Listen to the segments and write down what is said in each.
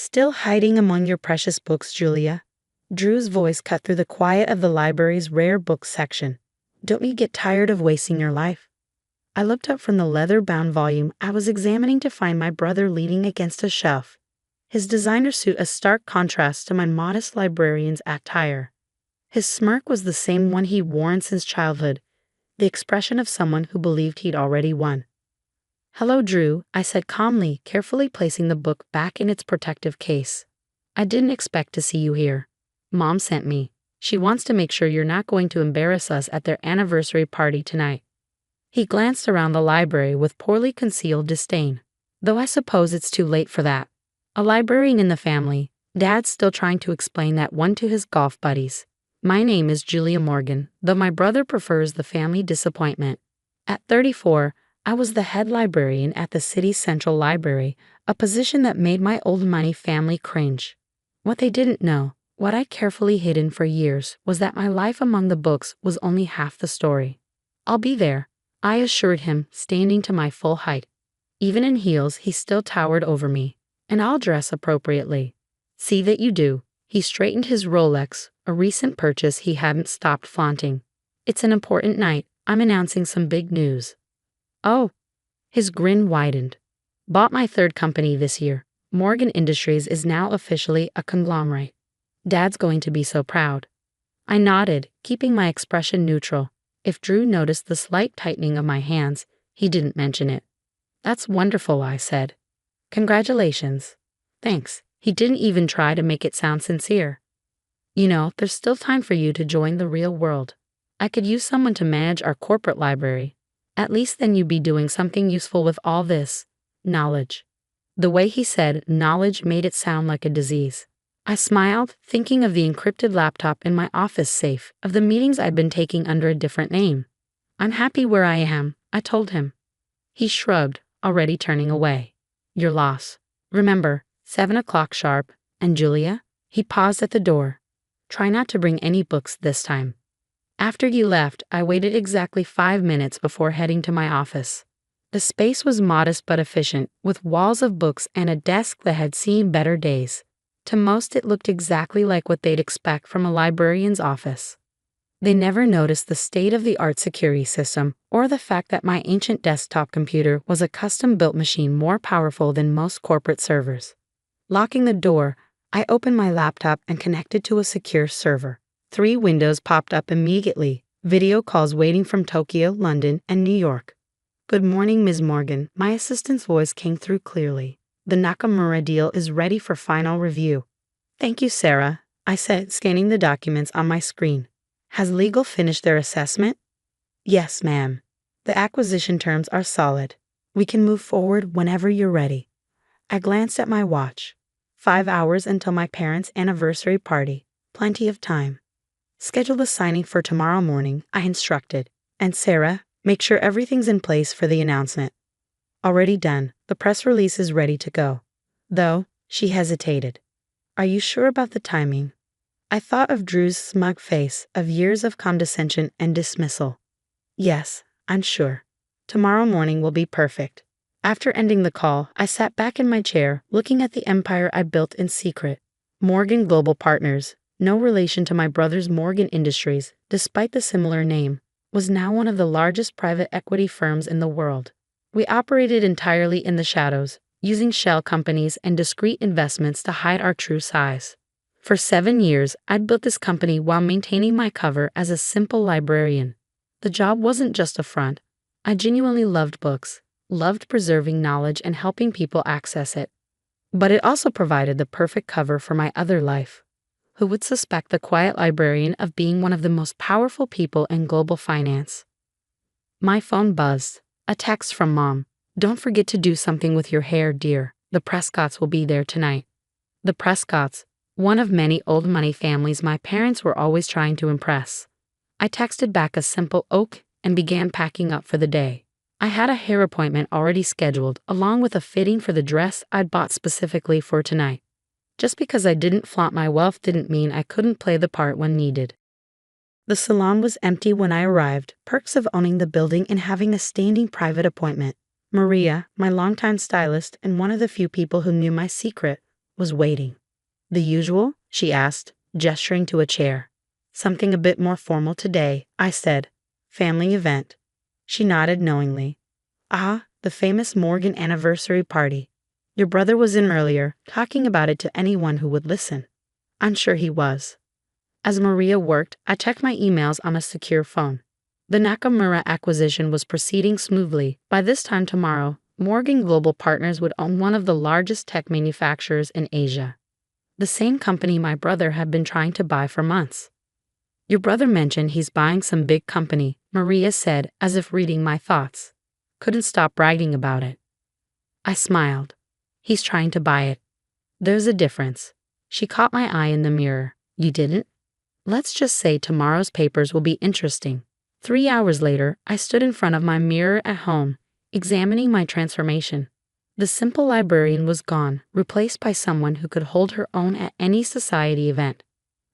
Still hiding among your precious books, Julia? Drew's voice cut through the quiet of the library's rare books section. Don't you get tired of wasting your life? I looked up from the leather-bound volume I was examining to find my brother leaning against a shelf, his designer suit a stark contrast to my modest librarian's attire. His smirk was the same one he'd worn since childhood, the expression of someone who believed he'd already won. "Hello, Drew," I said calmly, carefully placing the book back in its protective case. "I didn't expect to see you here. Mom sent me. She wants to make sure you're not going to embarrass us at their anniversary party tonight." He glanced around the library with poorly concealed disdain. "Though I suppose it's too late for that. A librarian in the family, Dad's still trying to explain that one to his golf buddies. My name is Julia Morgan, though my brother prefers the family disappointment. At 34, I was the head librarian at the city's central library, a position that made my old money family cringe. What they didn't know, what I'd carefully hidden for years, was that my life among the books was only half the story. I'll be there," I assured him, standing to my full height. Even in heels, he still towered over me. "And I'll dress appropriately." "See that you do." He straightened his Rolex, a recent purchase he hadn't stopped flaunting. "It's an important night. I'm announcing some big news." "Oh." His grin widened. "Bought my third company this year. Morgan Industries is now officially a conglomerate. Dad's going to be so proud." I nodded, keeping my expression neutral. If Drew noticed the slight tightening of my hands, he didn't mention it. "That's wonderful," I said. "Congratulations." "Thanks." He didn't even try to make it sound sincere. "You know, there's still time for you to join the real world. I could use someone to manage our corporate library. At least then you'd be doing something useful with all this knowledge." The way he said knowledge made it sound like a disease. I smiled, thinking of the encrypted laptop in my office safe, of the meetings I'd been taking under a different name. "I'm happy where I am," I told him. He shrugged, already turning away. "Your loss. Remember, 7 o'clock sharp, and Julia?" He paused at the door. "Try not to bring any books this time." After you left, I waited exactly 5 minutes before heading to my office. The space was modest but efficient, with walls of books and a desk that had seen better days. To most, it looked exactly like what they'd expect from a librarian's office. They never noticed the state-of-the-art security system or the fact that my ancient desktop computer was a custom-built machine more powerful than most corporate servers. Locking the door, I opened my laptop and connected to a secure server. 3 windows popped up immediately, video calls waiting from Tokyo, London, and New York. "Good morning, Ms. Morgan." My assistant's voice came through clearly. "The Nakamura deal is ready for final review." "Thank you, Sarah," I said, scanning the documents on my screen. "Has legal finished their assessment?" "Yes, ma'am. The acquisition terms are solid. We can move forward whenever you're ready." I glanced at my watch. 5 hours until my parents' anniversary party. Plenty of time. "Schedule the signing for tomorrow morning," I instructed. "And Sarah, make sure everything's in place for the announcement." "Already done. The press release is ready to go." Though, she hesitated. "Are you sure about the timing?" I thought of Drew's smug face, of years of condescension and dismissal. "Yes, I'm sure. Tomorrow morning will be perfect." After ending the call, I sat back in my chair, looking at the empire I built in secret. Morgan Global Partners, no relation to my brother's Morgan Industries, despite the similar name, was now one of the largest private equity firms in the world. We operated entirely in the shadows, using shell companies and discrete investments to hide our true size. For 7 years, I'd built this company while maintaining my cover as a simple librarian. The job wasn't just a front. I genuinely loved books, loved preserving knowledge and helping people access it. But it also provided the perfect cover for my other life. Who would suspect the quiet librarian of being one of the most powerful people in global finance? My phone buzzed. A text from Mom. "Don't forget to do something with your hair, dear. The Prescotts will be there tonight." The Prescotts, one of many old money families my parents were always trying to impress. I texted back a simple "ok" and began packing up for the day. I had a hair appointment already scheduled, along with a fitting for the dress I'd bought specifically for tonight. Just because I didn't flaunt my wealth didn't mean I couldn't play the part when needed. The salon was empty when I arrived, perks of owning the building and having a standing private appointment. Maria, my longtime stylist and one of the few people who knew my secret, was waiting. The usual? She asked, gesturing to a chair. Something a bit more formal today, I said. Family event. She nodded knowingly. Ah, the famous Morgan anniversary party. Your brother was in earlier, talking about it to anyone who would listen. I'm sure he was. As Maria worked, I checked my emails on a secure phone. The Nakamura acquisition was proceeding smoothly. By this time tomorrow, Morgan Global Partners would own one of the largest tech manufacturers in Asia. The same company my brother had been trying to buy for months. Your brother mentioned he's buying some big company, Maria said, as if reading my thoughts. Couldn't stop bragging about it. I smiled. He's trying to buy it. There's a difference. She caught my eye in the mirror. You didn't? Let's just say tomorrow's papers will be interesting. 3 hours later, I stood in front of my mirror at home, examining my transformation. The simple librarian was gone, replaced by someone who could hold her own at any society event.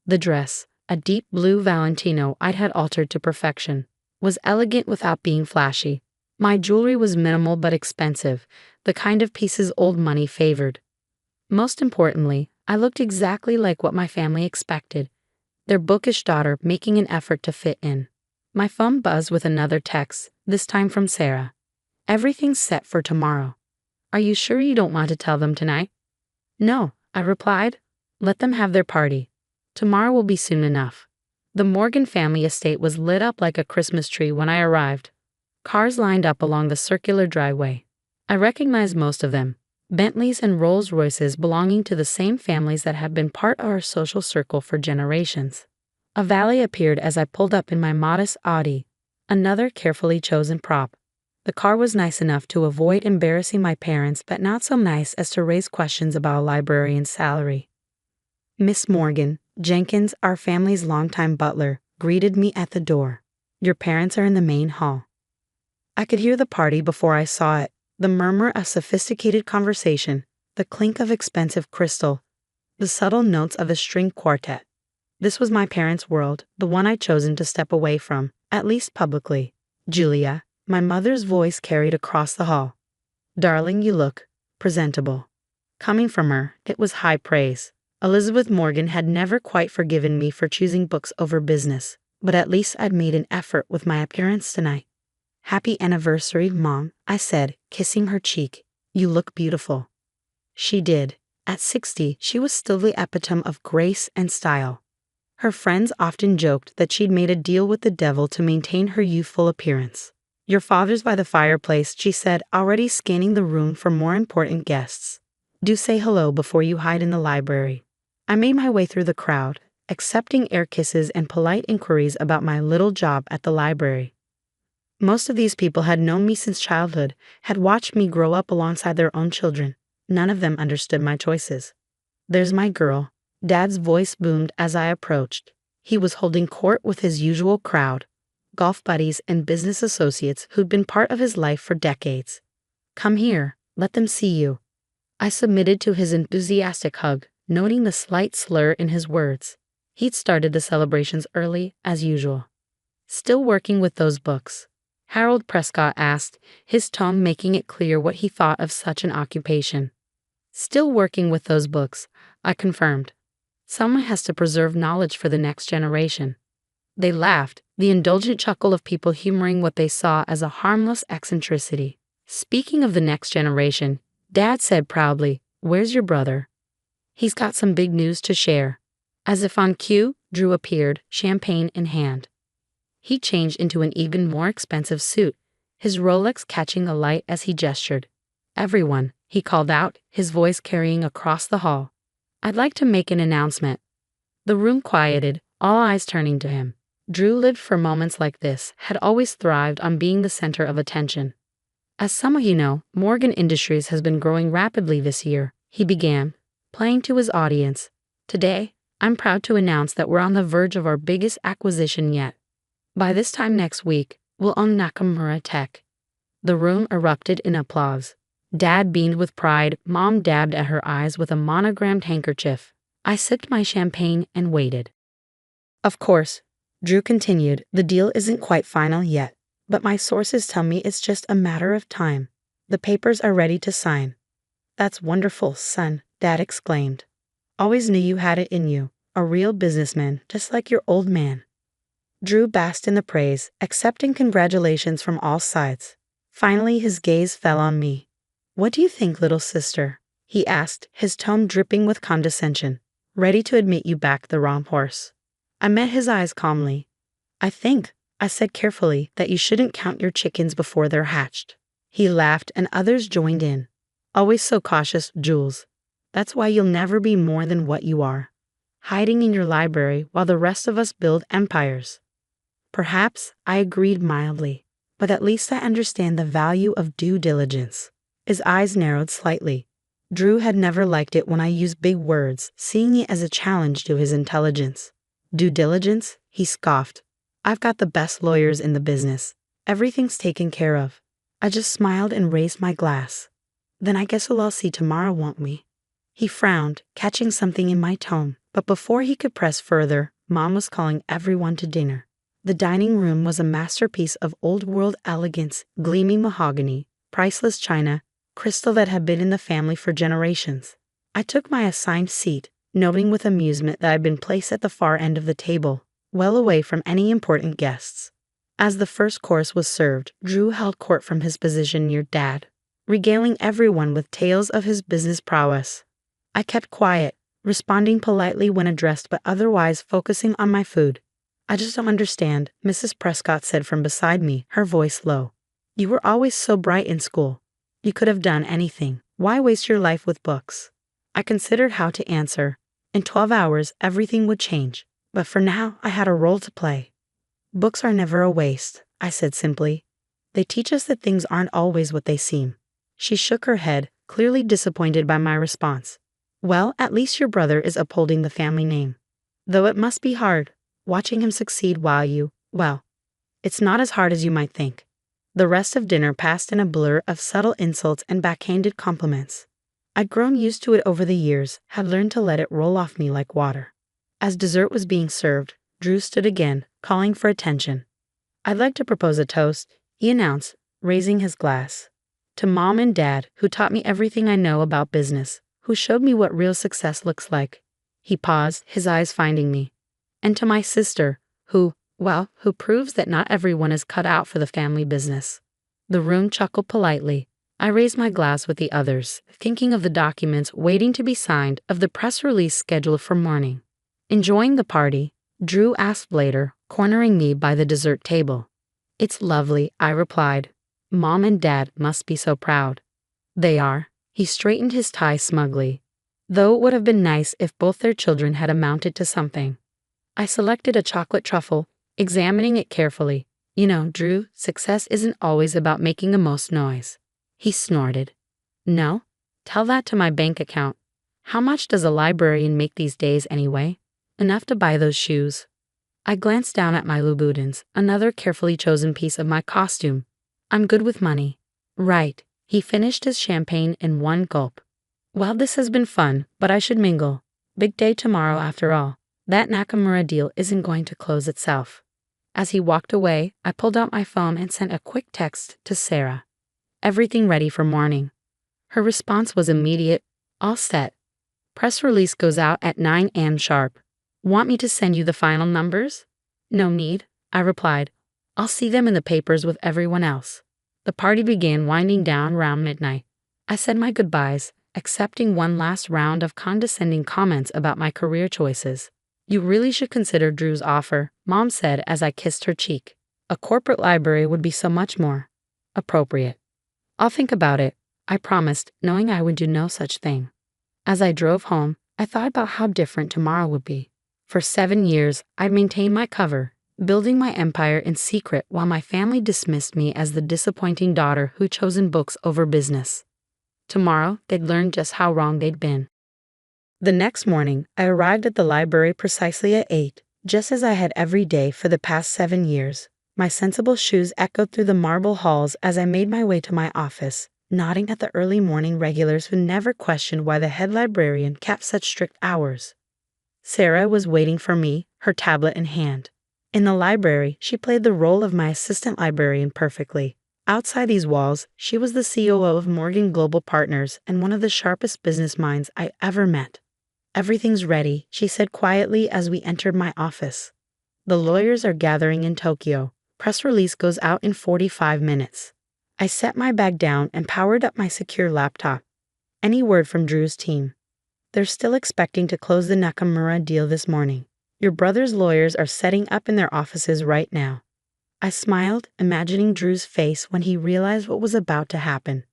The dress, a deep blue Valentino I'd had altered to perfection, was elegant without being flashy. My jewelry was minimal but expensive, the kind of pieces old money favored. Most importantly, I looked exactly like what my family expected, their bookish daughter making an effort to fit in. My phone buzzed with another text, this time from Sarah. Everything's set for tomorrow. Are you sure you don't want to tell them tonight? No, I replied. Let them have their party. Tomorrow will be soon enough. The Morgan family estate was lit up like a Christmas tree when I arrived. Cars lined up along the circular driveway. I recognized most of them, Bentleys and Rolls-Royces belonging to the same families that have been part of our social circle for generations. A valet appeared as I pulled up in my modest Audi, another carefully chosen prop. The car was nice enough to avoid embarrassing my parents, but not so nice as to raise questions about a librarian's salary. Miss Morgan, Jenkins, our family's longtime butler, greeted me at the door. Your parents are in the main hall. I could hear the party before I saw it, the murmur of sophisticated conversation, the clink of expensive crystal, the subtle notes of a string quartet. This was my parents' world, the one I'd chosen to step away from, at least publicly. Julia, my mother's voice carried across the hall. Darling, you look presentable. Coming from her, it was high praise. Elizabeth Morgan had never quite forgiven me for choosing books over business, but at least I'd made an effort with my appearance tonight. Happy anniversary, Mom, I said, kissing her cheek. You look beautiful. She did. At 60, she was still the epitome of grace and style. Her friends often joked that she'd made a deal with the devil to maintain her youthful appearance. Your father's by the fireplace, she said, already scanning the room for more important guests. Do say hello before you hide in the library. I made my way through the crowd, accepting air kisses and polite inquiries about my little job at the library. Most of these people had known me since childhood, had watched me grow up alongside their own children. None of them understood my choices. There's my girl. Dad's voice boomed as I approached. He was holding court with his usual crowd, golf buddies and business associates who'd been part of his life for decades. Come here, let them see you. I submitted to his enthusiastic hug, noting the slight slur in his words. He'd started the celebrations early, as usual. Still working with those books? Harold Prescott asked, his tone making it clear what he thought of such an occupation. Still working with those books, I confirmed. Someone has to preserve knowledge for the next generation. They laughed, the indulgent chuckle of people humoring what they saw as a harmless eccentricity. Speaking of the next generation, Dad said proudly, "Where's your brother?" He's got some big news to share. As if on cue, Drew appeared, champagne in hand. He changed into an even more expensive suit, his Rolex catching the light as he gestured. Everyone, he called out, his voice carrying across the hall. I'd like to make an announcement. The room quieted, all eyes turning to him. Drew lived for moments like this, had always thrived on being the center of attention. As some of you know, Morgan Industries has been growing rapidly this year, he began, playing to his audience. Today, I'm proud to announce that we're on the verge of our biggest acquisition yet. By this time next week, we'll own Nakamura Tech. The room erupted in applause. Dad beamed with pride, Mom dabbed at her eyes with a monogrammed handkerchief. I sipped my champagne and waited. Of course, Drew continued, the deal isn't quite final yet, but my sources tell me it's just a matter of time. The papers are ready to sign. That's wonderful, son, Dad exclaimed. "Always knew you had it in you. A real businessman, just like your old man." Drew basked in the praise, accepting congratulations from all sides. Finally, his gaze fell on me. "What do you think, little sister?" he asked, his tone dripping with condescension. "Ready to admit you backed the wrong horse." I met his eyes calmly. "I think," I said carefully, "that you shouldn't count your chickens before they're hatched." He laughed and others joined in. "Always so cautious, Jules. That's why you'll never be more than what you are. Hiding in your library while the rest of us build empires." Perhaps, I agreed mildly, but at least I understand the value of due diligence. His eyes narrowed slightly. Drew had never liked it when I used big words, seeing it as a challenge to his intelligence. "Due diligence?" he scoffed. "I've got the best lawyers in the business. Everything's taken care of." I just smiled and raised my glass. "Then I guess we'll all see tomorrow, won't we?" He frowned, catching something in my tone, but before he could press further, Mom was calling everyone to dinner. The dining room was a masterpiece of old-world elegance, gleaming mahogany, priceless china, crystal that had been in the family for generations. I took my assigned seat, noting with amusement that I'd been placed at the far end of the table, well away from any important guests. As the first course was served, Drew held court from his position near Dad, regaling everyone with tales of his business prowess. I kept quiet, responding politely when addressed but otherwise focusing on my food. "I just don't understand," Mrs. Prescott said from beside me, her voice low. "You were always so bright in school. You could have done anything. Why waste your life with books?" I considered how to answer. In 12 hours, everything would change. But for now, I had a role to play. "Books are never a waste," I said simply. "They teach us that things aren't always what they seem." She shook her head, clearly disappointed by my response. "Well, at least your brother is upholding the family name. Though it must be hard, watching him succeed well, it's not as hard as you might think." The rest of dinner passed in a blur of subtle insults and backhanded compliments. I'd grown used to it over the years, had learned to let it roll off me like water. As dessert was being served, Drew stood again, calling for attention. "I'd like to propose a toast," he announced, raising his glass. "To Mom and Dad, who taught me everything I know about business, who showed me what real success looks like." He paused, his eyes finding me. "And to my sister, who proves that not everyone is cut out for the family business." The room chuckled politely. I raised my glass with the others, thinking of the documents waiting to be signed, of the press release scheduled for morning. Enjoying the party, Drew asked later, cornering me by the dessert table. "It's lovely," I replied. "Mom and Dad must be so proud." "They are." He straightened his tie smugly. "Though it would have been nice if both their children had amounted to something." I selected a chocolate truffle, examining it carefully. "You know, Drew, success isn't always about making the most noise." He snorted. "No? Tell that to my bank account. How much does a librarian make these days anyway? Enough to buy those shoes." I glanced down at my Louboutins, another carefully chosen piece of my costume. "I'm good with money." "Right." He finished his champagne in one gulp. "Well, this has been fun, but I should mingle. Big day tomorrow after all. That Nakamura deal isn't going to close itself." As he walked away, I pulled out my phone and sent a quick text to Sarah. "Everything ready for morning." Her response was immediate. "All set. Press release goes out at 9 a.m. sharp. Want me to send you the final numbers?" "No need," I replied. "I'll see them in the papers with everyone else." The party began winding down around midnight. I said my goodbyes, accepting one last round of condescending comments about my career choices. "You really should consider Drew's offer," Mom said as I kissed her cheek. "A corporate library would be so much more appropriate." "I'll think about it," I promised, knowing I would do no such thing. As I drove home, I thought about how different tomorrow would be. For 7 years, I'd maintained my cover, building my empire in secret while my family dismissed me as the disappointing daughter who'd chosen books over business. Tomorrow, they'd learn just how wrong they'd been. The next morning, I arrived at the library precisely at 8, just as I had every day for the past 7 years. My sensible shoes echoed through the marble halls as I made my way to my office, nodding at the early morning regulars who never questioned why the head librarian kept such strict hours. Sarah was waiting for me, her tablet in hand. In the library, she played the role of my assistant librarian perfectly, Outside these walls, she was the COO of Morgan Global Partners and one of the sharpest business minds I ever met. "Everything's ready," she said quietly as we entered my office. "The lawyers are gathering in Tokyo. Press release goes out in 45 minutes. I set my bag down and powered up my secure laptop. "Any word from Drew's team?" "They're still expecting to close the Nakamura deal this morning. Your brother's lawyers are setting up in their offices right now." I smiled, imagining Drew's face when he realized what was about to happen.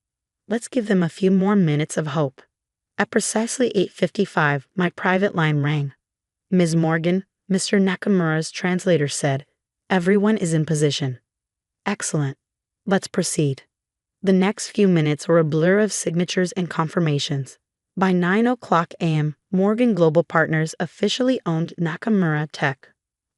Let's give them a few more minutes of hope. At precisely 8:55, my private line rang. "Ms. Morgan," Mr. Nakamura's translator said, "everyone is in position." "Excellent. Let's proceed." The next few minutes were a blur of signatures and confirmations. By 9 a.m., Morgan Global Partners officially owned Nakamura Tech,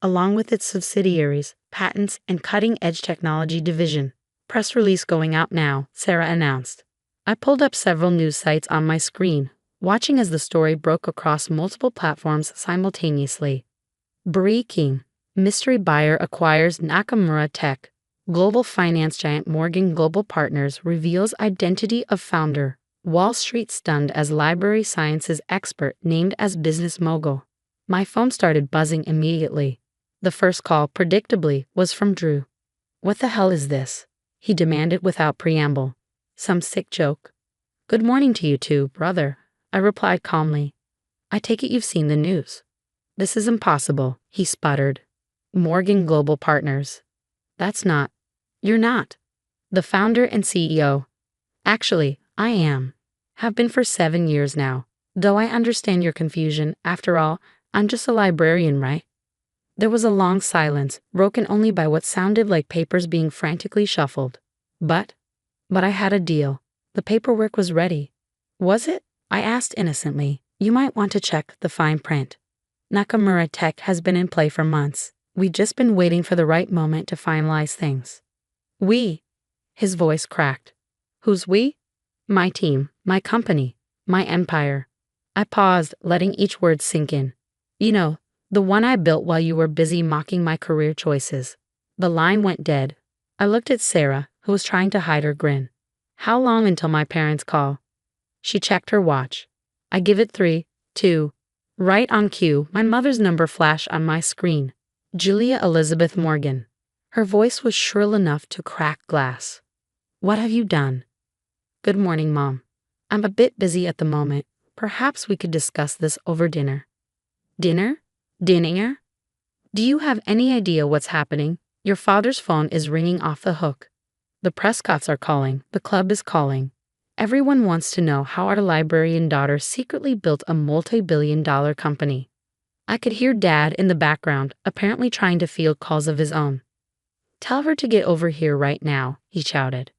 along with its subsidiaries, patents, and cutting-edge technology division. "Press release going out now," Sarah announced. I pulled up several news sites on my screen, watching as the story broke across multiple platforms simultaneously. Breaking: mystery buyer acquires Nakamura Tech. Global finance giant Morgan Global Partners reveals identity of founder. Wall Street stunned as library sciences expert named as business mogul. My phone started buzzing immediately. The first call, predictably, was from Drew. "What the hell is this?" he demanded without preamble. "Some sick joke?" "Good morning to you too, brother," I replied calmly. "I take it you've seen the news." "This is impossible," he sputtered. "Morgan Global Partners. That's not. You're not. The founder and CEO. Actually, I am. Have been for 7 years now. Though I understand your confusion, after all, I'm just a librarian, right?" There was a long silence, broken only by what sounded like papers being frantically shuffled. But I had a deal. The paperwork was ready. "Was it?" I asked innocently. "You might want to check the fine print. Nakamura Tech has been in play for months. We've just been waiting for the right moment to finalize things." "We?" His voice cracked. "Who's we?" "My team, my company, my empire." I paused, letting each word sink in. "You know, the one I built while you were busy mocking my career choices." The line went dead. I looked at Sarah, who was trying to hide her grin. "How long until my parents call?" She checked her watch. "I give it 3, 2. Right on cue, my mother's number flashed on my screen. Julia Elizabeth Morgan. Her voice was shrill enough to crack glass. "What have you done?" "Good morning, Mom. I'm a bit busy at the moment. Perhaps we could discuss this over dinner." "Dinner? Dinner? Do you have any idea what's happening? Your father's phone is ringing off the hook. The Prescotts are calling. The club is calling. Everyone wants to know how our librarian daughter secretly built a multi-billion-dollar company." I could hear Dad in the background, apparently trying to field calls of his own. "Tell her to get over here right now," he shouted.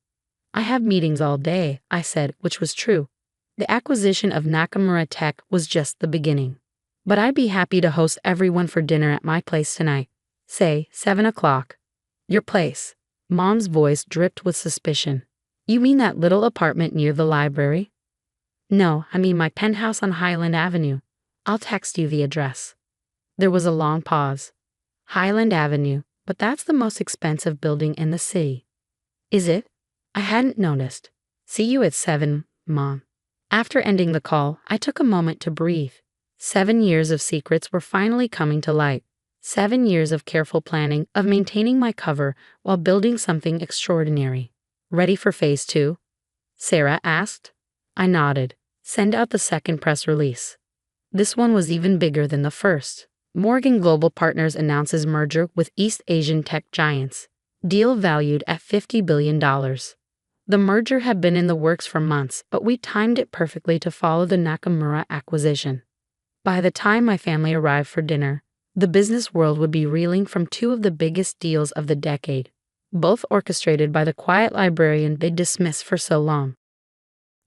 "I have meetings all day," I said, which was true. The acquisition of Nakamura Tech was just the beginning. "But I'd be happy to host everyone for dinner at my place tonight. Say, 7 o'clock. "Your place?" Mom's voice dripped with suspicion. "You mean that little apartment near the library?" "No, I mean my penthouse on Highland Avenue. I'll text you the address." There was a long pause. "Highland Avenue, but that's the most expensive building in the city." "Is it? I hadn't noticed. See you at 7, Mom." After ending the call, I took a moment to breathe. 7 years of secrets were finally coming to light. 7 years of careful planning, of maintaining my cover while building something extraordinary. "Ready for phase 2? Sarah asked. I nodded. "Send out the second press release." This one was even bigger than the first. Morgan Global Partners announces merger with East Asian tech giants. Deal valued at $50 billion. The merger had been in the works for months, but we timed it perfectly to follow the Nakamura acquisition. By the time my family arrived for dinner, the business world would be reeling from 2 of the biggest deals of the decade, both orchestrated by the quiet librarian they dismissed for so long.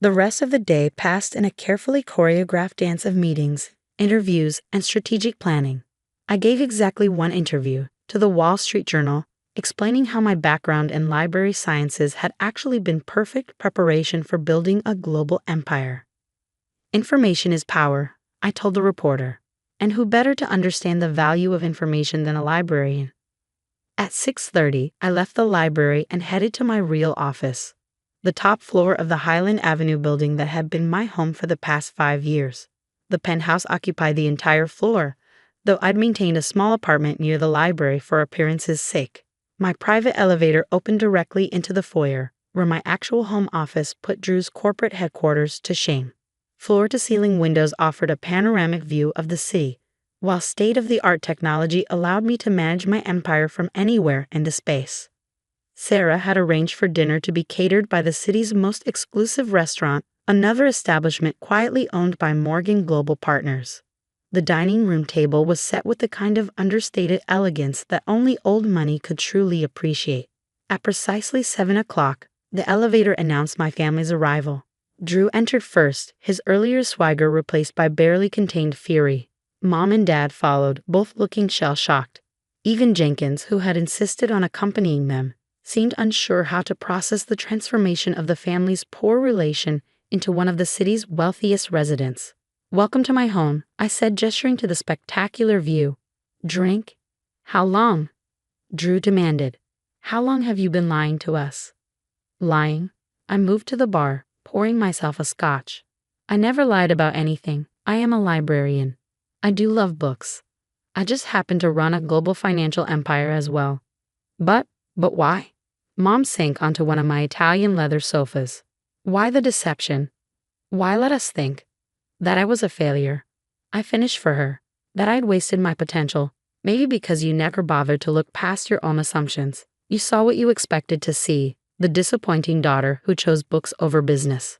The rest of the day passed in a carefully choreographed dance of meetings, interviews, and strategic planning. I gave exactly 1 interview to the Wall Street Journal, explaining how my background in library sciences had actually been perfect preparation for building a global empire. "Information is power," I told the reporter, "and who better to understand the value of information than a librarian?" At 6:30, I left the library and headed to my real office, the top floor of the Highland Avenue building that had been my home for the past 5 years. The penthouse occupied the entire floor, though I'd maintained a small apartment near the library for appearance's sake. My private elevator opened directly into the foyer, where my actual home office put Drew's corporate headquarters to shame. Floor-to-ceiling windows offered a panoramic view of the city, while state-of-the-art technology allowed me to manage my empire from anywhere into space. Sarah had arranged for dinner to be catered by the city's most exclusive restaurant, another establishment quietly owned by Morgan Global Partners. The dining room table was set with the kind of understated elegance that only old money could truly appreciate. At precisely 7 o'clock, the elevator announced my family's arrival. Drew entered first, his earlier swagger replaced by barely contained fury. Mom and Dad followed, both looking shell-shocked. Even Jenkins, who had insisted on accompanying them, seemed unsure how to process the transformation of the family's poor relation into one of the city's wealthiest residents. "Welcome to my home," I said, gesturing to the spectacular view. "Drink?" "How long?" Drew demanded. "How long have you been lying to us?" "Lying?" I moved to the bar, pouring myself a scotch. "I never lied about anything. I am a librarian. I do love books. I just happen to run a global financial empire as well." But why?" Mom sank onto one of my Italian leather sofas. "Why the deception? Why let us think that I was a failure? I finished for her, that I'd wasted my potential, maybe because you never bothered to look past your own assumptions. You saw what you expected to see, the disappointing daughter who chose books over business."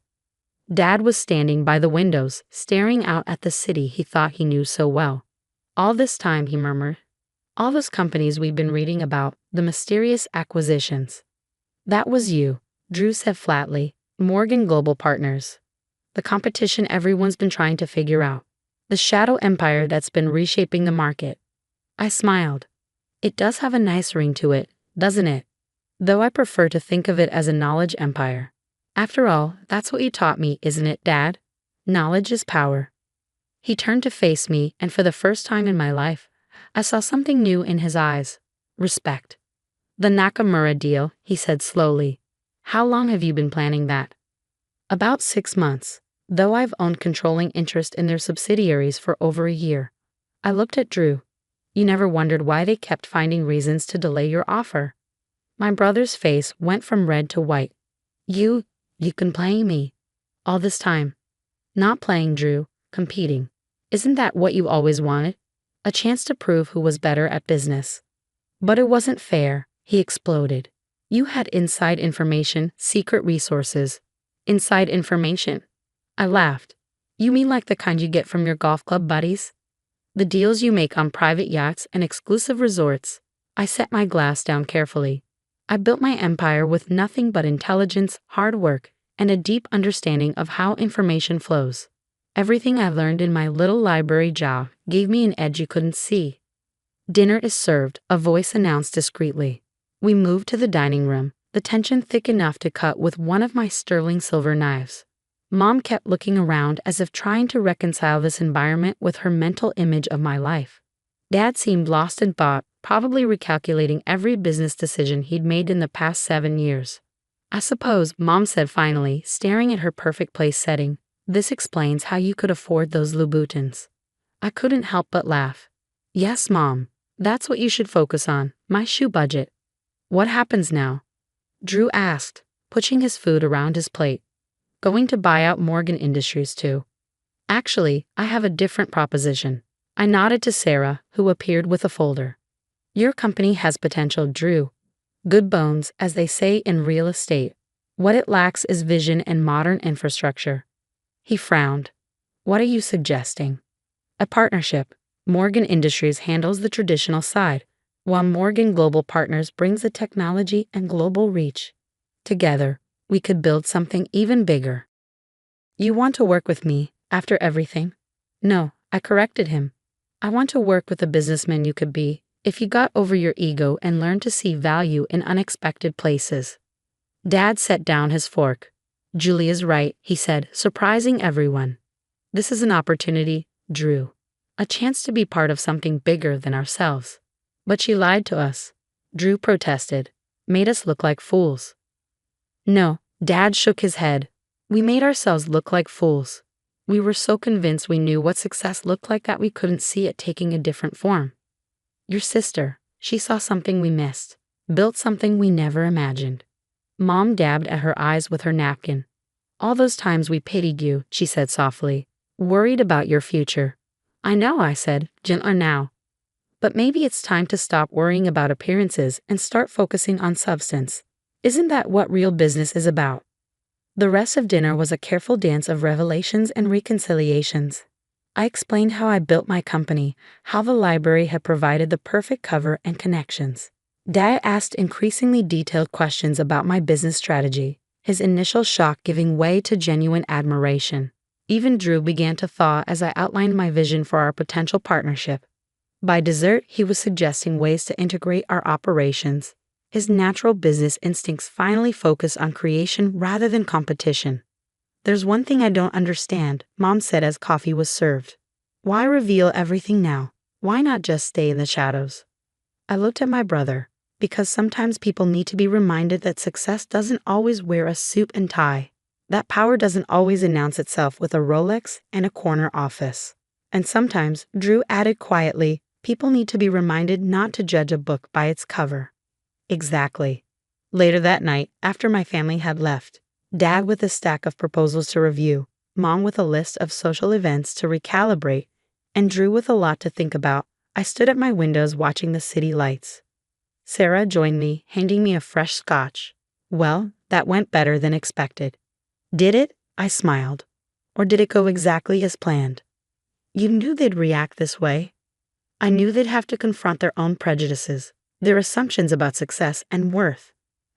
Dad was standing by the windows, staring out at the city he thought he knew so well. "All this time," he murmured. "All those companies we've been reading about, the mysterious acquisitions. That was you," Drew said flatly. "Morgan Global Partners. The competition everyone's been trying to figure out. The shadow empire that's been reshaping the market." I smiled. "It does have a nice ring to it, doesn't it? Though I prefer to think of it as a knowledge empire. After all, that's what you taught me, isn't it, Dad? Knowledge is power." He turned to face me, and for the first time in my life, I saw something new in his eyes. Respect. "The Nakamura deal," he said slowly. "How long have you been planning that?" "About 6 months, though I've owned controlling interest in their subsidiaries for over a year." I looked at Drew. "You never wondered why they kept finding reasons to delay your offer?" My brother's face went from red to white. You've been playing me all this time." "Not playing, Drew, competing. Isn't that what you always wanted? A chance to prove who was better at business." "But it wasn't fair," he exploded. "You had inside information, secret resources." "Inside information?" I laughed. "You mean like the kind you get from your golf club buddies? The deals you make on private yachts and exclusive resorts?" I set my glass down carefully. "I built my empire with nothing but intelligence, hard work, and a deep understanding of how information flows. Everything I learned in my little library job gave me an edge you couldn't see." "Dinner is served," a voice announced discreetly. We moved to the dining room, the tension thick enough to cut with one of my sterling silver knives. Mom kept looking around as if trying to reconcile this environment with her mental image of my life. Dad seemed lost in thought, probably recalculating every business decision he'd made in the past 7 years. "I suppose," Mom said finally, staring at her perfect place setting, "this explains how you could afford those Louboutins." I couldn't help but laugh. "Yes, Mom. That's what you should focus on, my shoe budget." "What happens now?" Drew asked, pushing his food around his plate. "Going to buy out Morgan Industries too." "Actually, I have a different proposition." I nodded to Sarah, who appeared with a folder. "Your company has potential, Drew. Good bones, as they say in real estate. What it lacks is vision and modern infrastructure." He frowned. "What are you suggesting?" "A partnership. Morgan Industries handles the traditional side, while Morgan Global Partners brings the technology and global reach. Together, we could build something even bigger." "You want to work with me, after everything?" "No," I corrected him. "I want to work with the businessman you could be, if you got over your ego and learned to see value in unexpected places." Dad set down his fork. "Julia's right," he said, surprising everyone. "This is an opportunity, Drew. A chance to be part of something bigger than ourselves." "But she lied to us." Drew protested. Made us look like fools. No, Dad shook his head. We made ourselves look like fools. We were so convinced we knew what success looked like that we couldn't see it taking a different form. Your sister, she saw something we missed, built something we never imagined. Mom dabbed at her eyes with her napkin. All those times we pitied you, she said softly, worried about your future. I know, I said, gentler now. But maybe it's time to stop worrying about appearances and start focusing on substance. Isn't that what real business is about? The rest of dinner was a careful dance of revelations and reconciliations. I explained how I built my company, how the library had provided the perfect cover and connections. Dad asked increasingly detailed questions about my business strategy, his initial shock giving way to genuine admiration. Even Drew began to thaw as I outlined my vision for our potential partnership. By dessert, he was suggesting ways to integrate our operations. His natural business instincts finally focused on creation rather than competition. There's one thing I don't understand, Mom said as coffee was served. Why reveal everything now? Why not just stay in the shadows? I looked at my brother. Because sometimes people need to be reminded that success doesn't always wear a suit and tie. That power doesn't always announce itself with a Rolex and a corner office. And sometimes, Drew added quietly, people need to be reminded not to judge a book by its cover. Exactly. Later that night, after my family had left, Dad with a stack of proposals to review, Mom with a list of social events to recalibrate, and Drew with a lot to think about, I stood at my windows watching the city lights. Sarah joined me, handing me a fresh scotch. Well, that went better than expected. Did it? I smiled. Or did it go exactly as planned? You knew they'd react this way. I knew they'd have to confront their own prejudices, their assumptions about success and worth.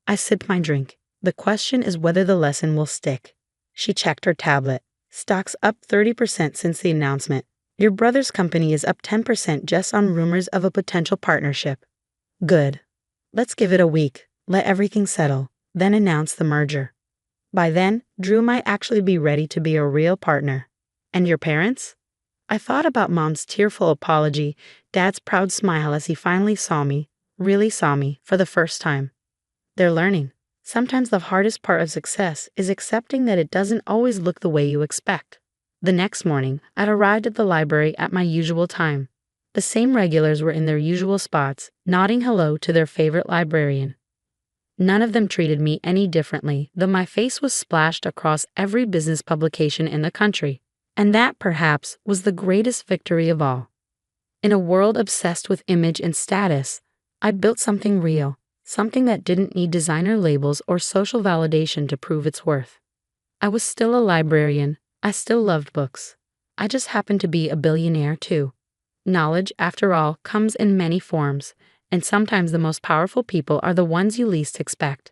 I sipped my drink. The question is whether the lesson will stick. She checked her tablet. Stocks up 30% since the announcement. Your brother's company is up 10% just on rumors of a potential partnership. Good. Let's give it a week, let everything settle, then announce the merger. By then, Drew might actually be ready to be a real partner. And your parents? I thought about Mom's tearful apology, Dad's proud smile as he finally saw me, really saw me, for the first time. They're learning. Sometimes the hardest part of success is accepting that it doesn't always look the way you expect. The next morning, I'd arrived at the library at my usual time. The same regulars were in their usual spots, nodding hello to their favorite librarian. None of them treated me any differently, though my face was splashed across every business publication in the country. And that, perhaps, was the greatest victory of all. In a world obsessed with image and status, I built something real, something that didn't need designer labels or social validation to prove its worth. I was still a librarian. I still loved books. I just happened to be a billionaire, too. Knowledge, after all, comes in many forms, and sometimes the most powerful people are the ones you least expect.